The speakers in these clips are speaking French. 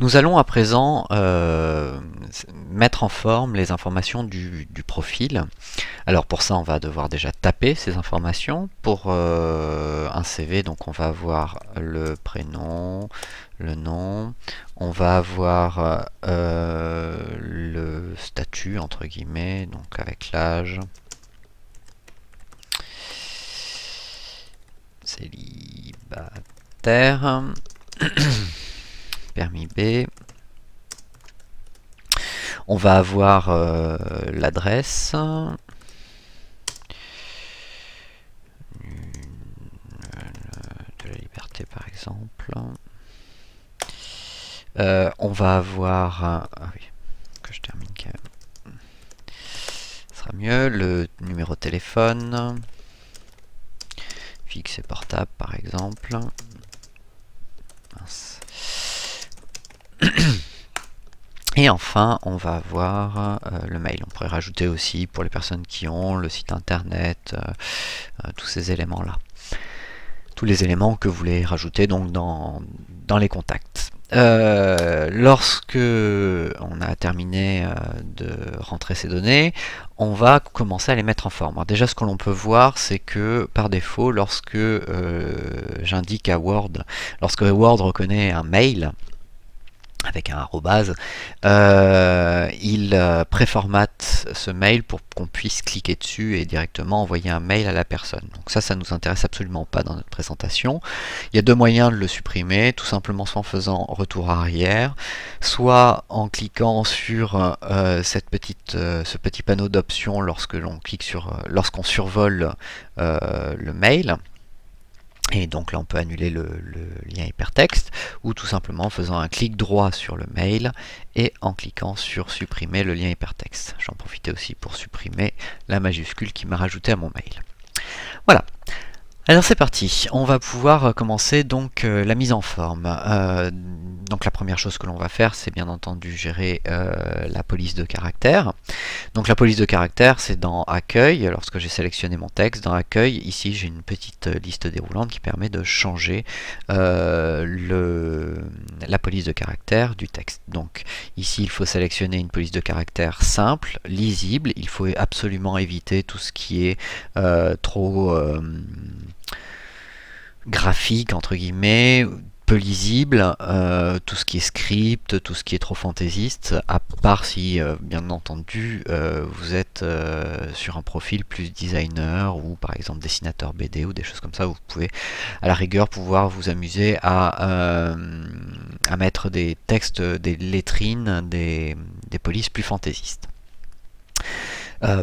Nous allons à présent mettre en forme les informations du profil. Alors pour ça, on va devoir déjà taper ces informations. Pour un CV, donc on va avoir le prénom, le nom, on va avoir le statut, entre guillemets, donc avec l'âge, célibataire, permis B. On va avoir l'adresse, de la Liberté par exemple. On va avoir, ah oui, que je termine quand même, ce sera mieux, le numéro de téléphone, fixe et portable par exemple. Mince. Et enfin, on va avoir le mail. On pourrait rajouter aussi pour les personnes qui ont le site internet, tous ces éléments-là. Tous les éléments que vous voulez rajouter donc dans les contacts. Lorsque on a terminé de rentrer ces données, on va commencer à les mettre en forme. Alors déjà, ce que l'on peut voir, c'est que par défaut, lorsque j'indique à Word, lorsque Word reconnaît un mail, avec un arrobase, il préformate ce mail pour qu'on puisse cliquer dessus et directement envoyer un mail à la personne. Donc ça nous intéresse absolument pas dans notre présentation. Il y a deux moyens de le supprimer, tout simplement soit en faisant retour arrière, soit en cliquant sur ce petit panneau d'options lorsque l'on clique sur, lorsqu'on survole le mail. Et donc là on peut annuler le lien hypertexte, ou tout simplement en faisant un clic droit sur le mail et en cliquant sur supprimer le lien hypertexte. J'en profitais aussi pour supprimer la majuscule qui m'a rajouté à mon mail. Voilà. Alors c'est parti, on va pouvoir commencer donc la mise en forme. Donc la première chose que l'on va faire, c'est bien entendu gérer la police de caractère. Donc la police de caractère, c'est dans Accueil. Lorsque j'ai sélectionné mon texte, dans Accueil, ici j'ai une petite liste déroulante qui permet de changer la police de caractère du texte. Donc ici, il faut sélectionner une police de caractère simple, lisible. Il faut absolument éviter tout ce qui est trop graphique, entre guillemets, peu lisible, tout ce qui est script, tout ce qui est trop fantaisiste, à part si, bien entendu, vous êtes sur un profil plus designer ou par exemple dessinateur BD ou des choses comme ça, où vous pouvez à la rigueur pouvoir vous amuser à mettre des textes, des lettrines, des polices plus fantaisistes.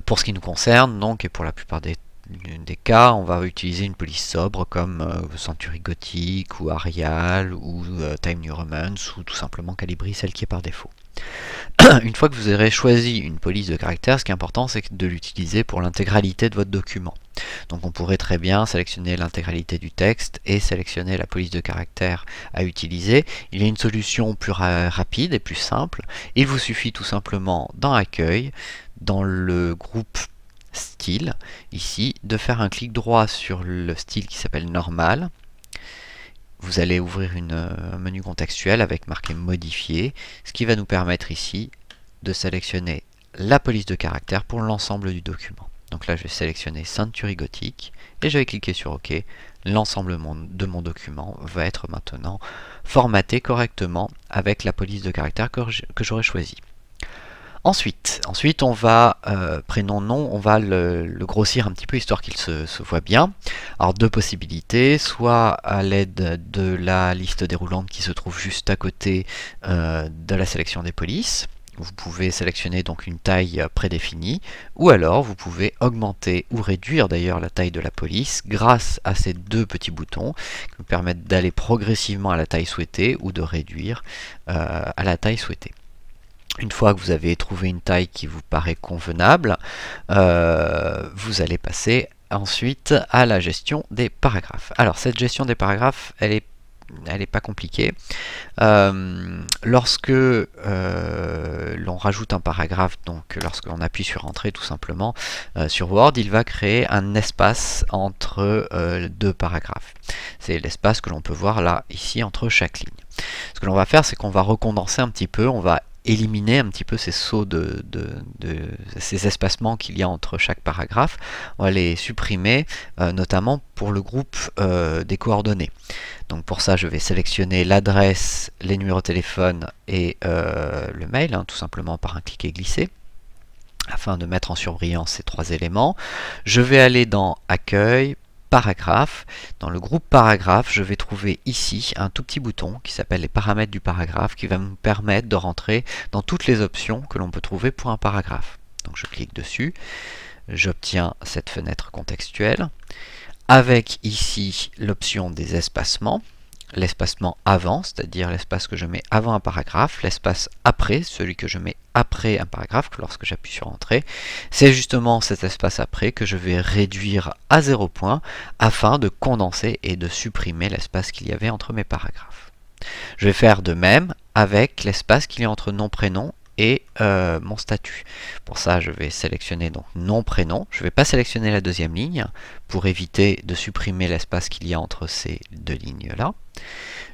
Pour ce qui nous concerne, donc, et pour la plupart des cas, on va utiliser une police sobre comme Century Gothic ou Arial ou Time New Roman, ou tout simplement Calibri, celle qui est par défaut. Une fois que vous aurez choisi une police de caractère, ce qui est important, c'est de l'utiliser pour l'intégralité de votre document. Donc on pourrait très bien sélectionner l'intégralité du texte et sélectionner la police de caractère à utiliser. Il y a une solution plus rapide et plus simple. Il vous suffit tout simplement dans Accueil, dans le groupe Style, ici, de faire un clic droit sur le style qui s'appelle Normal. Vous allez ouvrir un menu contextuel avec marqué Modifier, ce qui va nous permettre ici de sélectionner la police de caractère pour l'ensemble du document. Donc là, je vais sélectionner Century Gothic et je vais cliquer sur OK. L'ensemble de mon document va être maintenant formaté correctement avec la police de caractère que j'aurai choisie. Ensuite, on va, prénom-nom, on va le grossir un petit peu histoire qu'il se voit bien. Alors deux possibilités, soit à l'aide de la liste déroulante qui se trouve juste à côté de la sélection des polices. Vous pouvez sélectionner donc une taille prédéfinie, ou alors vous pouvez augmenter ou réduire d'ailleurs la taille de la police grâce à ces deux petits boutons qui vous permettent d'aller progressivement à la taille souhaitée ou de réduire à la taille souhaitée. Une fois que vous avez trouvé une taille qui vous paraît convenable, vous allez passer ensuite à la gestion des paragraphes. Alors cette gestion des paragraphes, elle est pas compliquée. Lorsque l'on rajoute un paragraphe, donc lorsqu'on appuie sur Entrée tout simplement sur Word, il va créer un espace entre deux paragraphes. C'est l'espace que l'on peut voir là, ici, entre chaque ligne. Ce Ce que l'on va faire, c'est qu'on va recondenser un petit peu, on va éliminer un petit peu ces sauts ces espacements qu'il y a entre chaque paragraphe. On va les supprimer, notamment pour le groupe des coordonnées. Donc pour ça, je vais sélectionner l'adresse, les numéros de téléphone et le mail, tout simplement par un cliquer glisser, afin de mettre en surbrillance ces trois éléments. Je vais aller dans Accueil, Paragraphe. Dans le groupe Paragraphe, je vais trouver ici un tout petit bouton qui s'appelle les paramètres du paragraphe, qui va me permettre de rentrer dans toutes les options que l'on peut trouver pour un paragraphe. Donc je clique dessus, j'obtiens cette fenêtre contextuelle, avec ici l'option des espacements. L'espacement avant, c'est-à-dire l'espace que je mets avant un paragraphe, l'espace après, celui que je mets après un paragraphe, lorsque j'appuie sur Entrée. C'est justement cet espace après que je vais réduire à 0 point afin de condenser et de supprimer l'espace qu'il y avait entre mes paragraphes. Je vais faire de même avec l'espace qu'il y a entre nom-prénom et mon statut. Pour ça, je vais sélectionner donc nom-prénom. Je ne vais pas sélectionner la deuxième ligne pour éviter de supprimer l'espace qu'il y a entre ces deux lignes-là.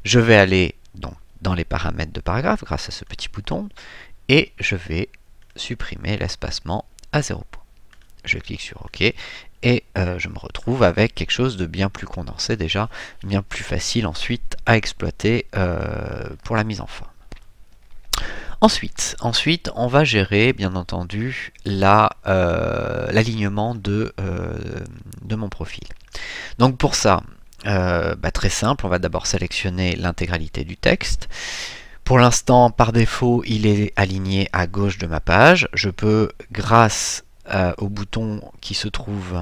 Je vais aller donc dans les paramètres de paragraphe grâce à ce petit bouton et je vais supprimer l'espacement à 0 point. Je clique sur OK et je me retrouve avec quelque chose de bien plus condensé déjà, bien plus facile ensuite à exploiter pour la mise en forme. Ensuite, on va gérer, bien entendu, l'alignement de mon profil. Donc pour ça, très simple, on va d'abord sélectionner l'intégralité du texte. Pour l'instant, par défaut, il est aligné à gauche de ma page. Je peux, grâce au bouton qui se trouve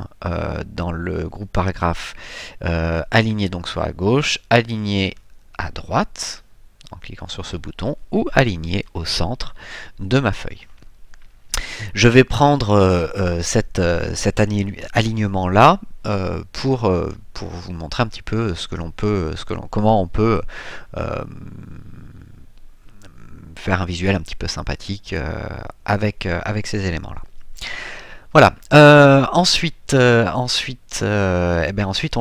dans le groupe paragraphe, aligner donc soit à gauche, aligner à droite, en cliquant sur ce bouton, ou aligner au centre de ma feuille. Je vais prendre cet alignement-là pour vous montrer un petit peu comment on peut faire un visuel un petit peu sympathique avec ces éléments-là. Voilà. Ensuite, on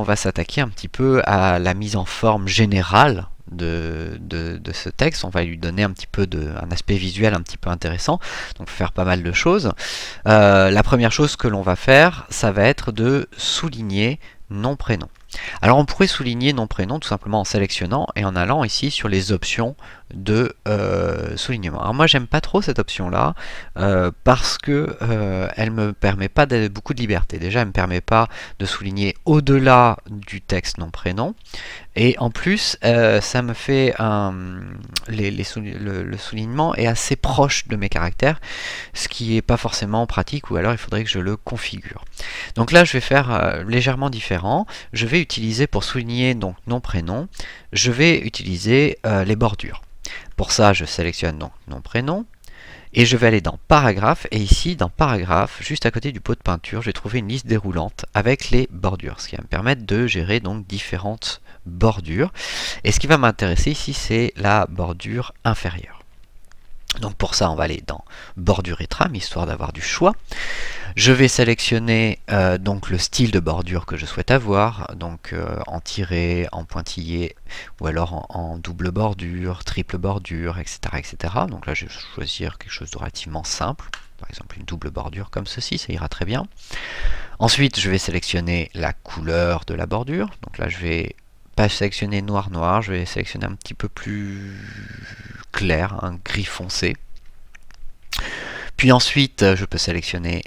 va s'attaquer un petit peu à la mise en forme générale de ce texte. On va lui donner un petit peu un aspect visuel un petit peu intéressant. Donc faire pas mal de choses. La première chose que l'on va faire, ça va être de souligner nom-prénom. Alors on pourrait souligner nom-prénom tout simplement en sélectionnant et en allant ici sur les options de soulignement. Alors moi j'aime pas trop cette option là parce que elle me permet pas de beaucoup de liberté. Déjà elle me permet pas de souligner au-delà du texte nom-prénom et en plus ça me fait le soulignement est assez proche de mes caractères, ce qui est pas forcément pratique, ou alors il faudrait que je le configure. Donc là je vais faire légèrement différent. Je vais utiliser pour souligner donc nom-prénom, je vais utiliser les bordures. Pour ça, je sélectionne donc nom-prénom et je vais aller dans paragraphe, et ici dans paragraphe, juste à côté du pot de peinture, je vais trouver une liste déroulante avec les bordures, ce qui va me permettre de gérer donc différentes bordures. Et ce qui va m'intéresser ici, c'est la bordure inférieure. Donc pour ça, on va aller dans bordure et trame, histoire d'avoir du choix. Je vais sélectionner donc le style de bordure que je souhaite avoir, donc en tiret, en pointillé, ou alors en double bordure, triple bordure, etc., etc. Donc là, je vais choisir quelque chose de relativement simple, par exemple une double bordure comme ceci, ça ira très bien. Ensuite, je vais sélectionner la couleur de la bordure. Donc là, je vais pas sélectionner noir-noir, je vais sélectionner un petit peu plus clair, un gris foncé. Puis ensuite, je peux sélectionner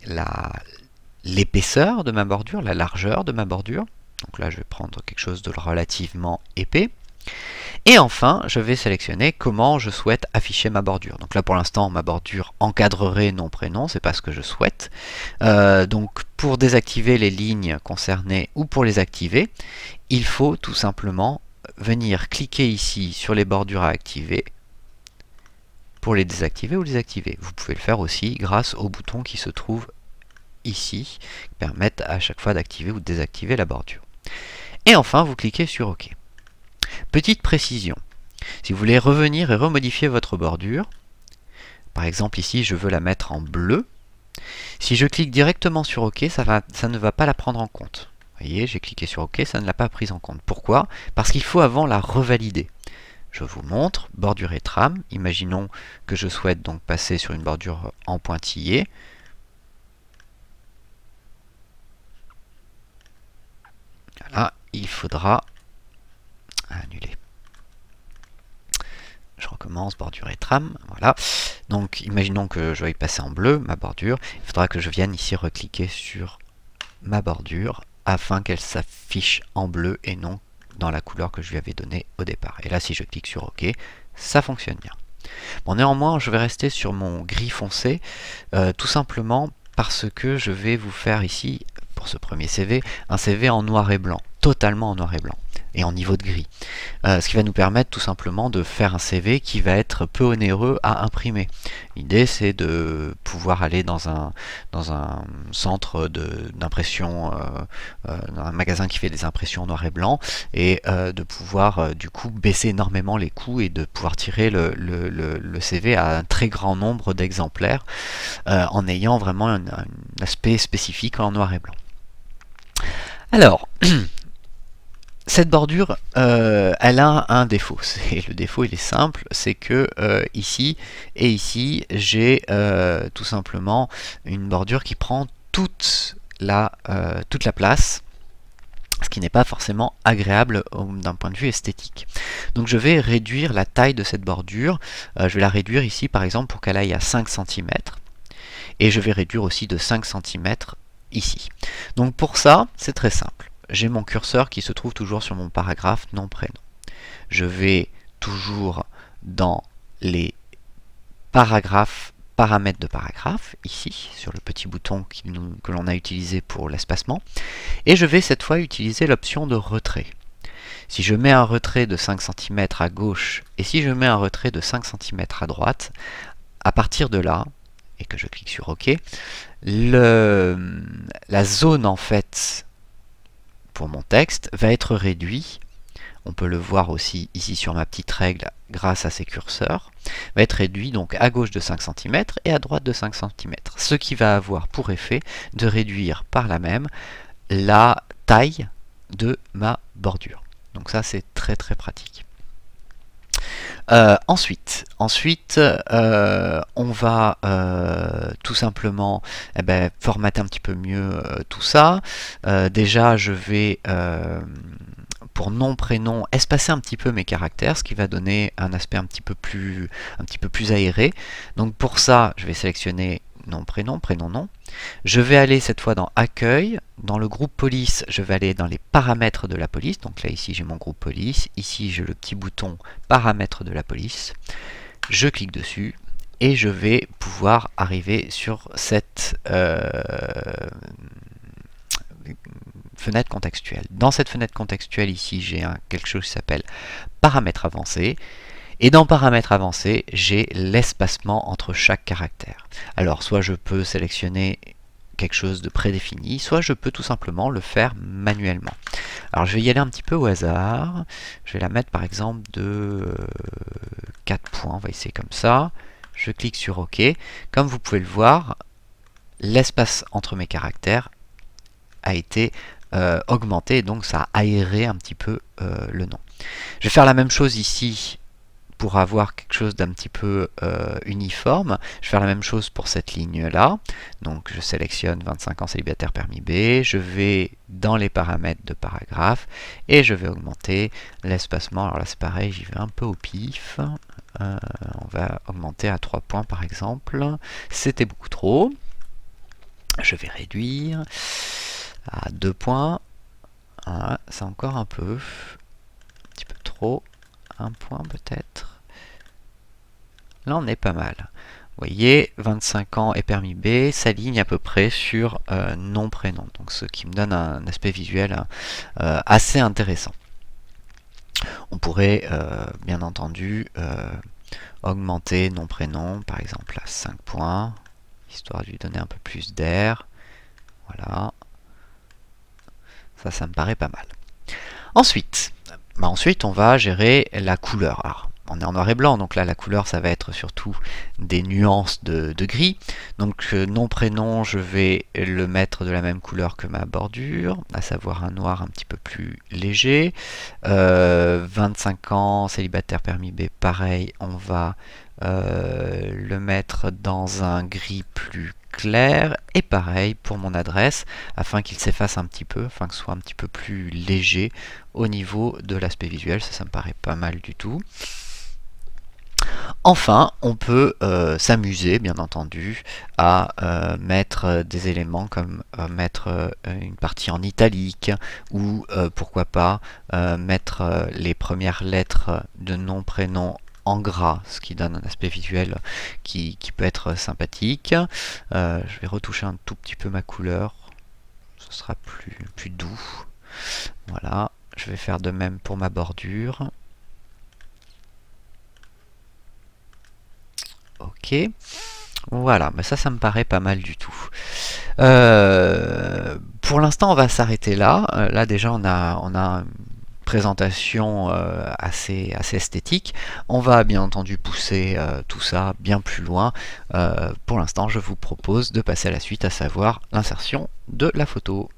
l'épaisseur de ma bordure, la largeur de ma bordure. Donc là, je vais prendre quelque chose de relativement épais. Et enfin, je vais sélectionner comment je souhaite afficher ma bordure. Donc là, pour l'instant, ma bordure encadrerait nom-prénom, c'est pas ce que je souhaite. Donc pour désactiver les lignes concernées ou pour les activer, il faut tout simplement venir cliquer ici sur les bordures à activer pour les désactiver ou les activer. Vous pouvez le faire aussi grâce au bouton qui se trouve ici, qui permettent à chaque fois d'activer ou de désactiver la bordure. Et enfin, vous cliquez sur OK. Petite précision, si vous voulez revenir et remodifier votre bordure, par exemple ici je veux la mettre en bleu, si je clique directement sur OK, ça ne va pas la prendre en compte. Vous voyez, j'ai cliqué sur OK, ça ne l'a pas prise en compte. Pourquoi? Parce qu'il faut avant la revalider. je vous montre, bordure et trame. Imaginons que je souhaite donc passer sur une bordure en pointillé. Là, il faudra annuler. Je recommence, bordure et trame, voilà. Donc, imaginons que je veuille passer en bleu, ma bordure. Il faudra que je vienne ici recliquer sur ma bordure afin qu'elle s'affiche en bleu et non dans la couleur que je lui avais donnée au départ. Et là, si je clique sur OK, ça fonctionne bien. Bon, néanmoins, je vais rester sur mon gris foncé, tout simplement parce que je vais vous faire ici, pour ce premier CV, un CV en noir et blanc, totalement en noir et blanc, et en niveau de gris. Ce qui va nous permettre tout simplement de faire un CV qui va être peu onéreux à imprimer. L'idée, c'est de pouvoir aller dans un centre d'impression, dans un magasin qui fait des impressions en noir et blanc, et de pouvoir du coup baisser énormément les coûts et de pouvoir tirer le CV à un très grand nombre d'exemplaires en ayant vraiment un aspect spécifique en noir et blanc. Alors, cette bordure, elle a un défaut. Le défaut, il est simple, c'est que ici et ici, j'ai tout simplement une bordure qui prend toute la place, ce qui n'est pas forcément agréable d'un point de vue esthétique. Donc je vais réduire la taille de cette bordure. Je vais la réduire ici, par exemple, pour qu'elle aille à 5 cm. Et je vais réduire aussi de 5 cm ici. Donc pour ça, c'est très simple. J'ai mon curseur qui se trouve toujours sur mon paragraphe nom-prénom. Je vais toujours dans les paragraphes, paramètres de paragraphe, ici, sur le petit bouton que l'on a utilisé pour l'espacement, et je vais cette fois utiliser l'option de retrait. Si je mets un retrait de 5 cm à gauche, et si je mets un retrait de 5 cm à droite, à partir de là, et que je clique sur OK, la zone en fait pour mon texte va être réduite. On peut le voir aussi ici sur ma petite règle grâce à ces curseurs, va être réduit donc à gauche de 5 cm et à droite de 5 cm, ce qui va avoir pour effet de réduire par là même la taille de ma bordure. Donc ça c'est très très pratique. Ensuite, on va tout simplement formater un petit peu mieux tout ça. Déjà, je vais pour nom, prénom, espacer un petit peu mes caractères, ce qui va donner un aspect un petit peu plus aéré. Donc pour ça, je vais sélectionner nom, prénom, prénom, nom. Je vais aller cette fois dans Accueil. Dans le groupe Police, je vais aller dans les paramètres de la police. Donc là, ici, j'ai mon groupe Police. Ici, j'ai le petit bouton Paramètres de la police. Je clique dessus et je vais pouvoir arriver sur cette fenêtre contextuelle. Dans cette fenêtre contextuelle, ici, j'ai quelque chose qui s'appelle Paramètres avancés. Et dans Paramètres avancés, j'ai l'espacement entre chaque caractère. Alors, soit je peux sélectionner quelque chose de prédéfini, soit je peux tout simplement le faire manuellement. Alors, je vais y aller un petit peu au hasard. Je vais la mettre par exemple de 4 points. On va essayer comme ça. Je clique sur OK. Comme vous pouvez le voir, l'espace entre mes caractères a été augmenté, donc ça a aéré un petit peu le nom. Je vais faire la même chose ici pour avoir quelque chose d'un petit peu uniforme. Je vais faire la même chose pour cette ligne-là. Donc je sélectionne 25 ans célibataire permis B, je vais dans les paramètres de paragraphe et je vais augmenter l'espacement. Alors là c'est pareil, j'y vais un peu au pif. On va augmenter à 3 points par exemple. C'était beaucoup trop. Je vais réduire à 2 points. Voilà, c'est encore un petit peu trop. 1 point peut-être. Là on est pas mal. Vous voyez, 25 ans et permis B s'aligne à peu près sur nom prénom. Donc ce qui me donne un aspect visuel assez intéressant. On pourrait bien entendu augmenter nom prénom par exemple à 5 points, histoire de lui donner un peu plus d'air. Voilà. Ça me paraît pas mal. Ensuite, on va gérer la couleur. Alors, on est en noir et blanc, donc là la couleur ça va être surtout des nuances de gris. Donc nom prénom, je vais le mettre de la même couleur que ma bordure, à savoir un noir un petit peu plus léger. 25 ans, célibataire, permis B, pareil, on va le mettre dans un gris plus clair, et pareil pour mon adresse, afin qu'il s'efface un petit peu, afin que ce soit un petit peu plus léger au niveau de l'aspect visuel. Ça me paraît pas mal du tout. Enfin, on peut s'amuser, bien entendu, à mettre des éléments comme mettre une partie en italique, ou pourquoi pas mettre les premières lettres de nom, prénom en gras, ce qui donne un aspect visuel qui peut être sympathique. Je vais retoucher un tout petit peu ma couleur, ce sera plus doux. Voilà, je vais faire de même pour ma bordure. Ok, voilà, mais ça me paraît pas mal du tout. Pour l'instant, on va s'arrêter là. Là, déjà, on a une présentation assez esthétique. On va bien entendu pousser tout ça bien plus loin. Pour l'instant, je vous propose de passer à la suite, à savoir l'insertion de la photo.